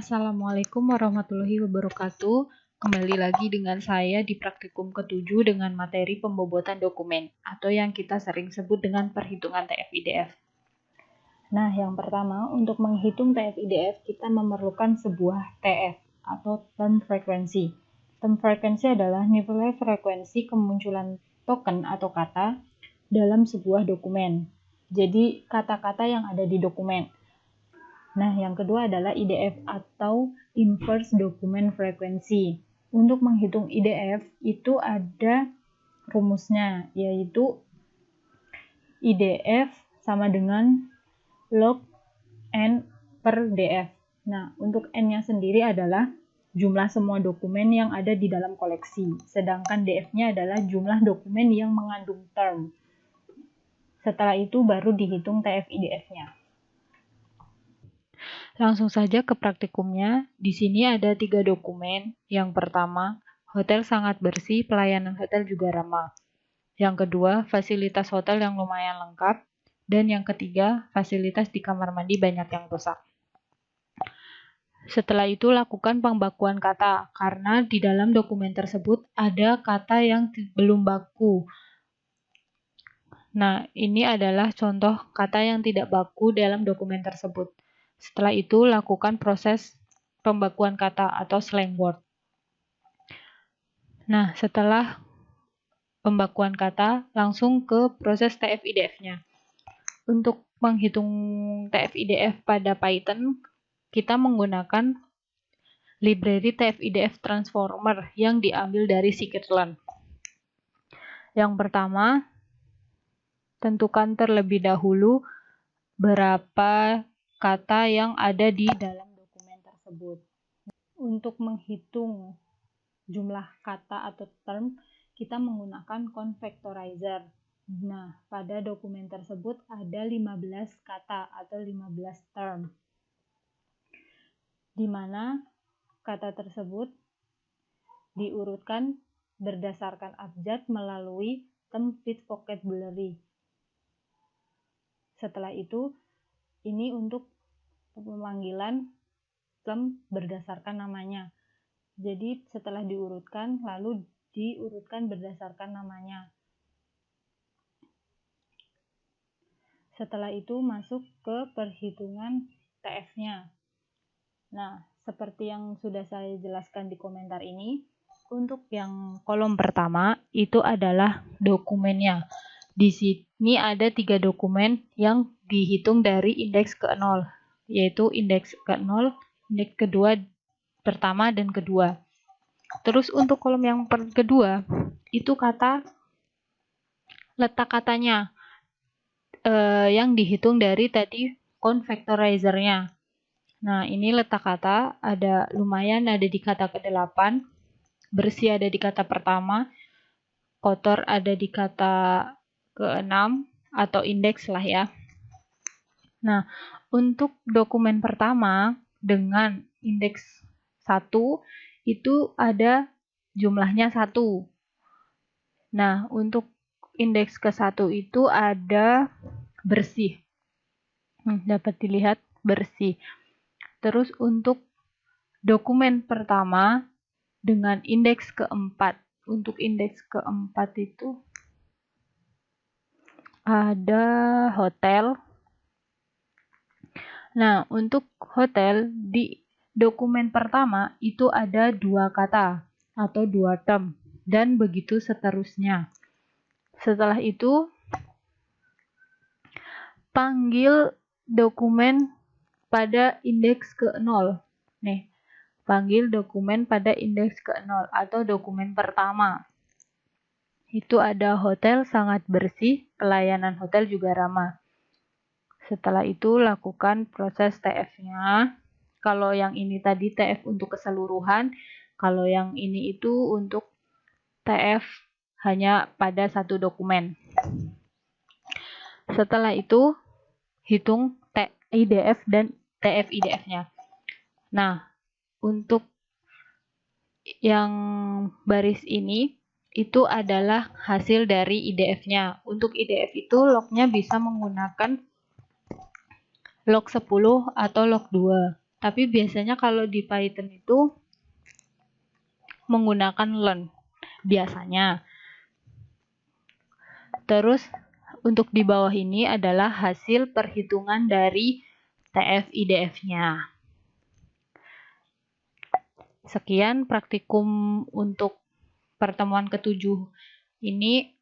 Assalamualaikum warahmatullahi wabarakatuh. Kembali lagi dengan saya di praktikum ke-7 dengan materi pembobotan dokumen atau yang kita sering sebut dengan perhitungan TF-IDF. Nah, yang pertama, untuk menghitung TF-IDF kita memerlukan sebuah TF atau term frekuensi. Term frekuensi adalah nilai frekuensi kemunculan token atau kata dalam sebuah dokumen. Jadi, kata-kata yang ada di dokumen. Nah, yang kedua adalah IDF atau Inverse Document Frequency. Untuk menghitung IDF itu ada rumusnya, yaitu IDF sama dengan log N per DF. Nah, untuk N-nya sendiri adalah jumlah semua dokumen yang ada di dalam koleksi, sedangkan DF-nya adalah jumlah dokumen yang mengandung term. Setelah itu baru dihitung TF-IDF-nya. Langsung saja ke praktikumnya. Di sini ada 3 dokumen. Yang pertama, hotel sangat bersih, pelayanan hotel juga ramah. Yang kedua, fasilitas hotel yang lumayan lengkap. Dan yang ketiga, fasilitas di kamar mandi banyak yang rusak. Setelah itu, lakukan pembakuan kata, karena di dalam dokumen tersebut ada kata yang belum baku. Nah, ini adalah contoh kata yang tidak baku dalam dokumen tersebut. Setelah itu, lakukan proses pembakuan kata atau slang word. Nah, setelah pembakuan kata, langsung ke proses TF-IDF-nya. Untuk menghitung TF-IDF pada Python, kita menggunakan library TF-IDF transformer yang diambil dari scikit-learn. Yang pertama, tentukan terlebih dahulu berapa kata yang ada di dalam dokumen tersebut. Untuk menghitung jumlah kata atau term, kita menggunakan convectorizer. Nah, pada dokumen tersebut ada 15 kata atau 15 term, di mana kata tersebut diurutkan berdasarkan abjad melalui term fit vocabulary. Setelah itu, ini untuk pemanggilan term berdasarkan namanya. Jadi setelah diurutkan, lalu diurutkan berdasarkan namanya. Setelah itu masuk ke perhitungan TF-nya. Nah, seperti yang sudah saya jelaskan di komentar ini, untuk yang kolom pertama itu adalah dokumennya. Di sini ada 3 dokumen yang dihitung dari indeks ke-0, yaitu indeks ke-0, indeks kedua, pertama, dan kedua. Terus untuk kolom yang kedua, itu kata letak katanya yang dihitung dari tadi convectorizer-nya. Nah, ini letak kata, ada lumayan ada di kata ke-8, bersih ada di kata pertama, kotor ada di kata ke-6, atau indeks lah ya. Nah, untuk dokumen pertama dengan indeks 1, itu ada jumlahnya 1. Nah, untuk indeks ke-1 itu ada bersih. Dapat dilihat bersih. Terus untuk dokumen pertama dengan indeks ke-4. Untuk indeks ke-4 itu ada hotel. Nah, untuk hotel di dokumen pertama itu ada 2 kata atau 2 term, dan begitu seterusnya. Setelah itu, panggil dokumen pada indeks ke-0. Nih, panggil dokumen pada indeks ke-0 atau dokumen pertama. Itu ada hotel sangat bersih, pelayanan hotel juga ramah. Setelah itu, lakukan proses TF-nya. Kalau yang ini tadi TF untuk keseluruhan, kalau yang ini itu untuk TF hanya pada satu dokumen. Setelah itu, hitung IDF dan TF-IDF-nya. Nah, untuk yang baris ini, itu adalah hasil dari IDF-nya. Untuk IDF itu lognya bisa menggunakan log 10 atau log 2. Tapi biasanya kalau di Python itu menggunakan learn biasanya. Terus untuk di bawah ini adalah hasil perhitungan dari TF-IDF-nya. Sekian praktikum untuk pertemuan ke-7 ini.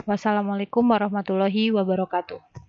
Wassalamualaikum warahmatullahi wabarakatuh.